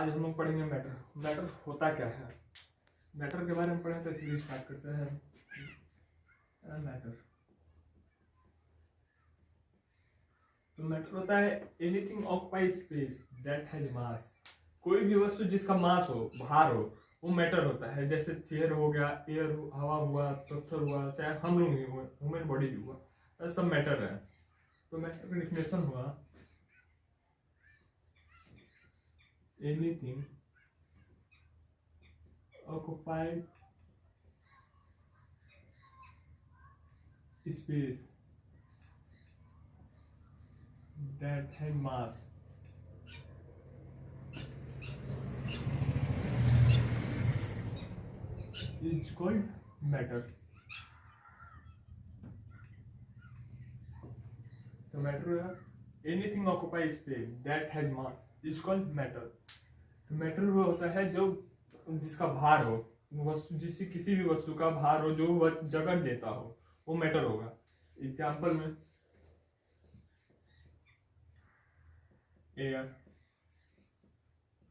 आज हम लोग पढ़ेंगे मैटर। मैटर होता क्या है, मैटर के बारे में पढ़ें तो इसलिए स्टार्ट करते हैं। मैटर तो मैटर होता है anything occupy space that has मास। कोई भी वस्तु जिसका मास हो, भार हो, वो मैटर होता है। जैसे चेयर हो गया, एयर हवा हुआ, पत्थर हुआ, चाहे हम लोग ही हुए, ह्यूमन बॉडी भी हुआ, तो सब मैटर है। तो मैटर का डिफिनेशन हुआ anything occupied space that has mass is called matter। तो matter anything occupy space that has mass is called matter. तो मैटर वो होता है जो जिसका भार हो, वस्तु जिससे किसी भी वस्तु का भार हो जो वह जगह लेता हो, वो मैटर होगा। एग्जाम्पल में air,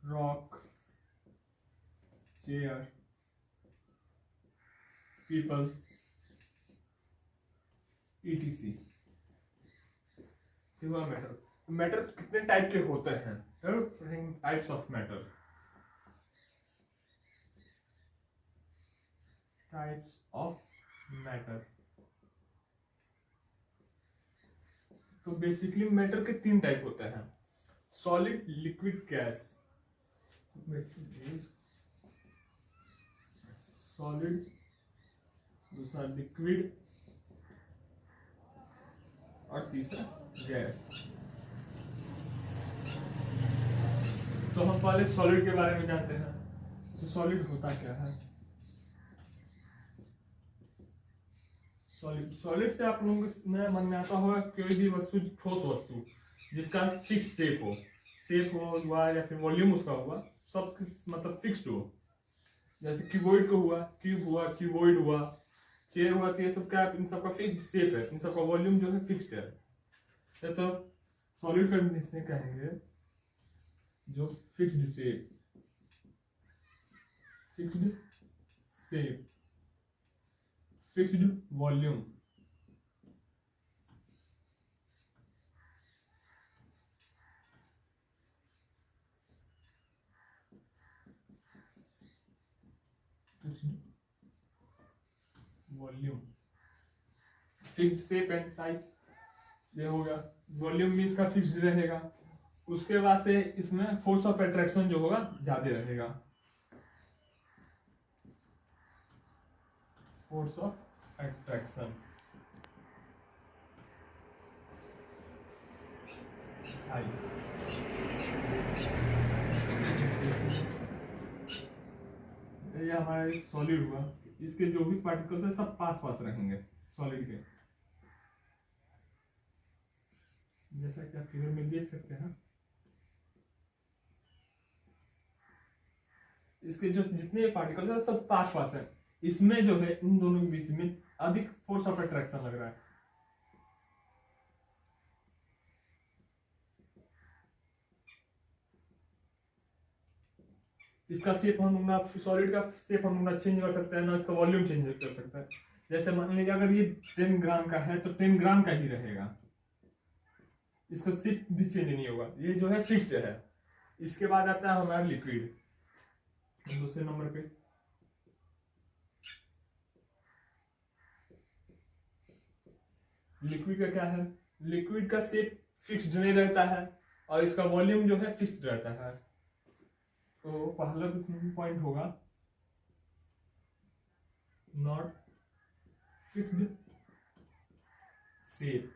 rock, chair, people, etc। हुआ मैटर। मैटर कितने टाइप के होते हैं? Types of matter. Types of matter तो बेसिकली मैटर के 3 टाइप होते हैं, सॉलिड, लिक्विड, गैस। सॉलिड, दूसरा लिक्विड और तीसरा गैस। तो हम पहले सॉलिड के बारे में जानते हैं। तो सॉलिड होता क्या है? सॉलिड से आप लोगों के मन में आता होगा कोई भी वस्तु, ठोस वस्तु जिसका फिक्स शेप हुआ या फिर वॉल्यूम उसका हुआ, सब मतलब फिक्स्ड हो। जैसे क्यूबॉइड को हुआ, क्यूब हुआ, क्यूबॉइड हुआ, चेयर हुआ, तो ये सब क्या, इन सबका फिक्स्ड शेप है, इन सबका वॉल्यूम जो है फिक्स्ड है। तो सॉलिड कंडीशन कहेंगे जो fixed shape, fixed volume, fixed shape and size, ये हो गया। वॉल्यूम भी इसका फिक्स्ड रहेगा। उसके बाद से इसमें फोर्स ऑफ अट्रैक्शन जो होगा ज्यादा रहेगा। फोर्स ऑफ अट्रैक्शन ये हमारा एक सॉलिड हुआ, इसके जो भी पार्टिकल्स है सब पास पास रहेंगे सॉलिड के, जैसा कि आप फिगर में देख सकते हैं। इसके जो जितने पार्टिकल्स है सब पास पास है। इसमें जो है इन दोनों के बीच में अधिक फोर्स ऑफ अट्रैक्शन लग रहा है। इसका शेप हम लोग, सॉलिड का शेप हम लोग चेंज कर सकते हैं ना, इसका वॉल्यूम चेंज कर सकते हैं। जैसे मान लीजिए अगर ये 10 ग्राम का है तो 10 ग्राम का ही रहेगा, इसका शेप भी चेंज नहीं होगा, ये जो है फिक्स्ड है। इसके बाद आता है हमारा लिक्विड, दूसरे नंबर पे। लिक्विड का क्या है? लिक्विड का शेप फिक्स्ड नहीं रहता है और इसका वॉल्यूम जो है फिक्स्ड रहता है। तो पहला इसमें पॉइंट होगा नॉट फिक्स्ड शेप,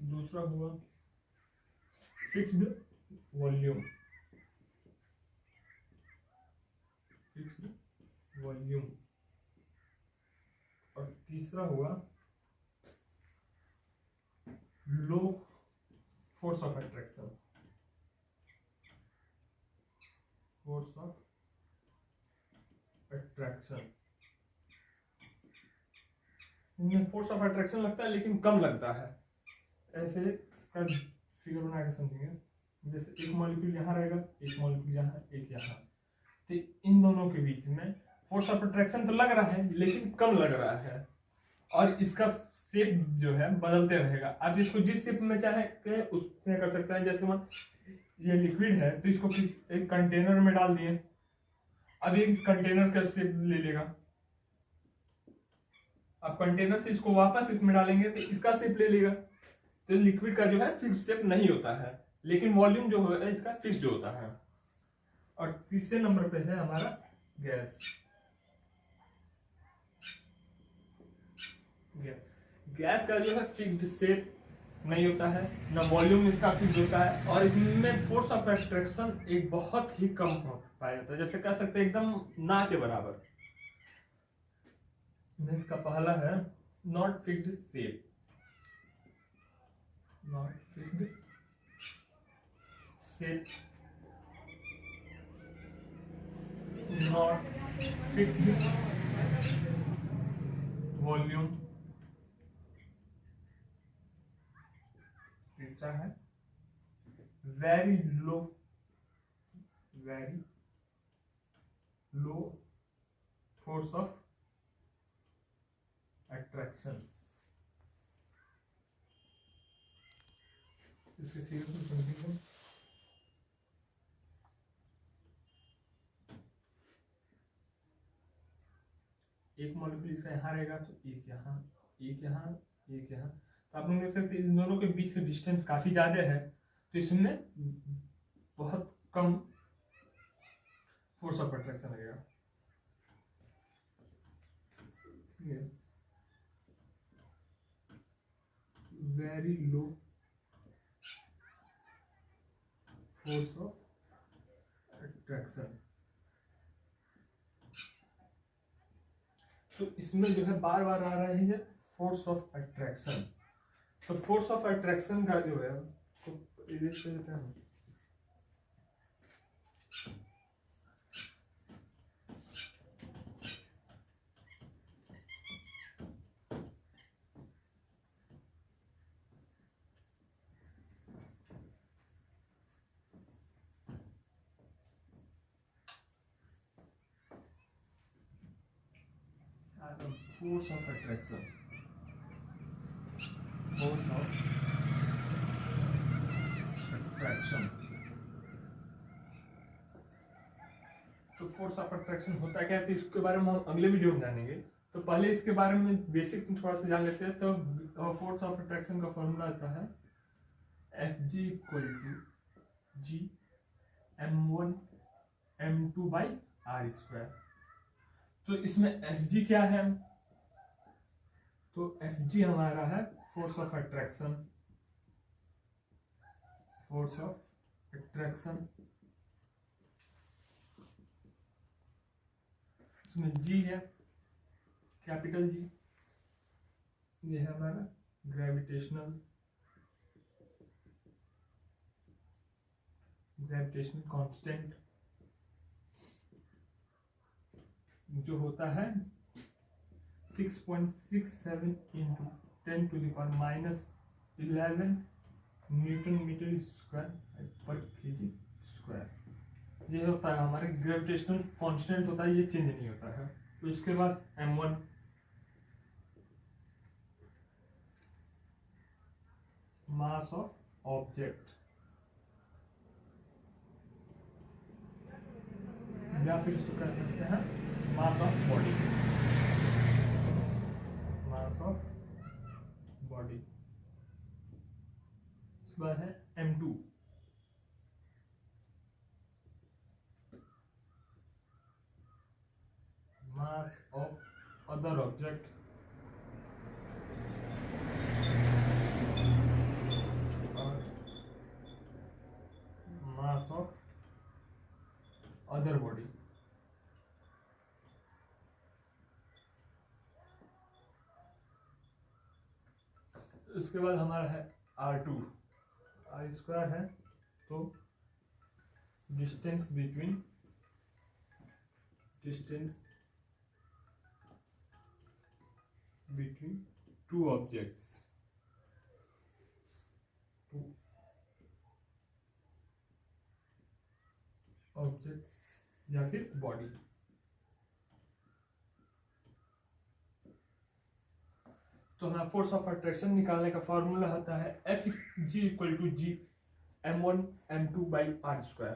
दूसरा हुआ फिक्स्ड वॉल्यूम, और तीसरा हुआ low force of attraction. Force of attraction, इनमें फोर्स ऑफ अट्रैक्शन लगता है लेकिन कम लगता है। ऐसे इसका फिगर बना के समझेंगे। जैसे एक मॉलिक्यूल यहाँ रहेगा, एक मॉलिक्यूल यहाँ, एक यहाँ, तो इन दोनों के बीच में फोर्स ऑफ अट्रैक्शन तो लग रहा है लेकिन कम लग रहा है, और इसका शेप जो है बदलते रहेगा। आप इसको जिस शेप में चाहे के उसमें कर सकते हैं। जैसे मान ये लिक्विड है तो इसको किस एक कंटेनर में डाल दिए, अब ये इस कंटेनर का शेप ले लेगा। अब कंटेनर से इसको वापस इसमें डालेंगे तो इसका शेप ले लेगा। तो लिक्विड का जो है फिक्स शेप नहीं होता है, लेकिन वॉल्यूम जो है इसका फिक्स्ड होता है। और तीसरे नंबर पे है हमारा गैस। गैस का जो है फिक्स्ड शेप नहीं होता है, ना वॉल्यूम इसका फिक्स होता है, और इसमें फोर्स ऑफ एट्रैक्शन एक बहुत ही कम पाया जाता है, जैसे कह सकते हैं एकदम ना के बराबर। इसका पहला है not fixed shape, not fixed shape, not fixed volume. तीसरा है very low force of attraction. इसके फिगर को समझिए। एक मॉलिक्यूल इसका यहाँ रहेगा तो एक यहाँ, एक यहाँ, एक यहाँ, तो आप लोग देख सकते हैं इन दोनों के बीच में डिस्टेंस काफी ज्यादा है, तो इसमें बहुत कम फोर्स ऑफ अट्रैक्शन लगेगा। Very low force of attraction, तो इसमें जो है बार बार आ रहा है फोर्स ऑफ अट्रैक्शन। तो फोर्स ऑफ अट्रैक्शन का जो है तो इरेज कर देते हैं। Force of attraction, force of attraction। तो फोर्स ऑफ अट्रैक्शन होता क्या है तो इसके बारे में हम अगले वीडियो में जानेंगे। तो पहले इसके बारे में बेसिक थोड़ा सा जान लेते हैं। तो फोर्स ऑफ अट्रैक्शन का फॉर्मूला आता है Fg equal to G m1 m2 by R square. तो इसमें Fg क्या है, तो Fg हमारा है force of attraction, force of attraction. इसमें G है कैपिटल G, ये है हमारा ग्रेविटेशनल कांस्टेंट जो होता है 6.67 इंटू 10⁻⁻11 न्यूटन मीटर स्क्वायर पर केजी स्क्वायर। ये होता है हमारे ग्रेविटेशनल कांस्टेंट होता है, ये चेंज नहीं होता है। तो उसके बाद m1 मास ऑफ ऑब्जेक्ट, या फिर इसको कह सकते हैं mass of body, mass of body. इसके बाद है m2 mass of other object, और मास ऑफ अदर बॉडी। उसके बाद हमारा है R2, R स्क्वायर है, तो distance between two objects, objects या फिर बॉडी। तो हमारा फोर्स ऑफ अट्रैक्शन निकालने का फॉर्मूला होता है Fg = G m1 m2 by r²।